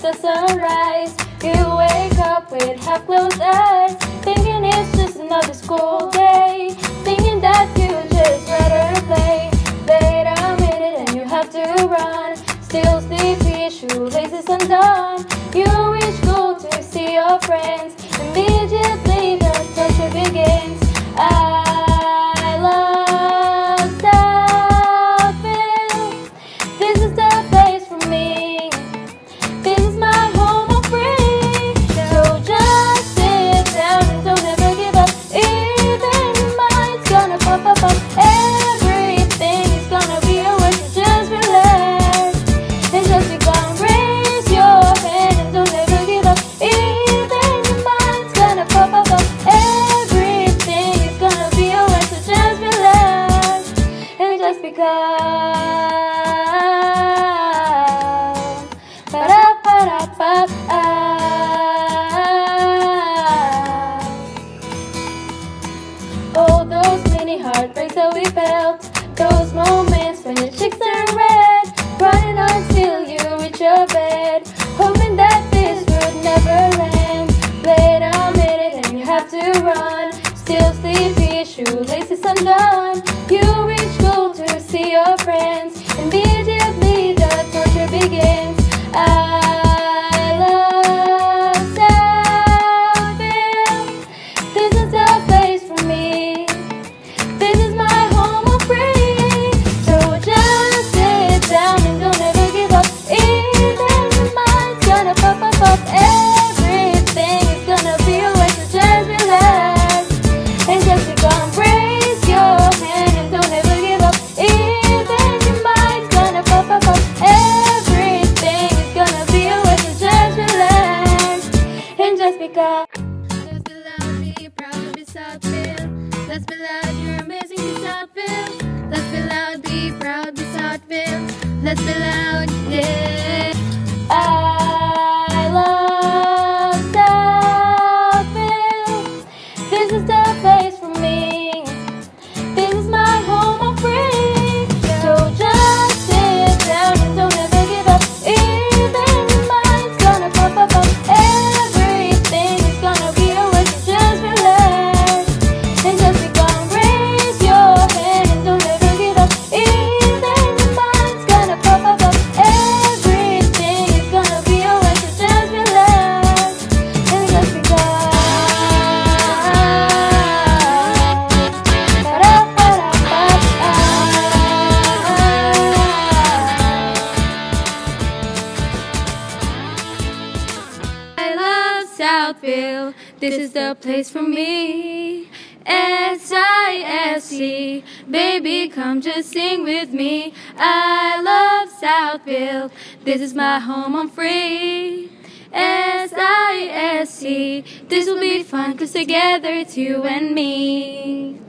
the sunrise. You wake up with half-closed eyes, thinking it's just another school day, thinking that you just rather play. Wait a minute and you have to run, still sleepy, shoelaces undone. You reach school to see your friends, immediately the torture begins. I love Southfield. This is the place for me. This is my home, I'm free. So just sit down and don't ever give up. Even your mind's gonna pop up. Everything is gonna be alright, so just relax and just be calm. Raise your hand and don't ever give up. Even your mind's gonna pop up. Everything is gonna be alright, so just relax and just be calm. All those many heartbreaks that we felt, those moments when your cheeks turn red, crying until you reach your bed, hoping that this would never end. Wait a minute and you have to run, still sleepy, shoelaces undone. You reach school to see your friends, immediately the torture begins. I love Southfield. This is the place for me. This is my home, I'm free. So just sit down and don't ever give up. Even your mind's gonna pop up. Everything is gonna be alright, so just relax and just be calm. Raise your hand and don't ever give up. Even your mind's gonna pop up. Everything is gonna be alright, so just relax and just be calm. Let's be loud, be proud to be Southfield. Let's be loud, you're amazing, be Southfield. Let's be loud, be proud, be Southfield. Let's be loud, yeah. I love Southfield. This is the place for me. This is my home, I'm free. So just sit down and don't ever give up. Even your mind's gonna pop up. Everything is gonna be alright, so just relax and just be calm. Raise your hand and don't ever give up. Even your mind's gonna pop up. Everything is gonna be alright, so just relax and just be calm. I love Southfield. This is the place for me. SISC, baby, come just sing with me. I love Southfield. This is my home, I'm free. SISC, this will be fun, 'cause together it's you and me.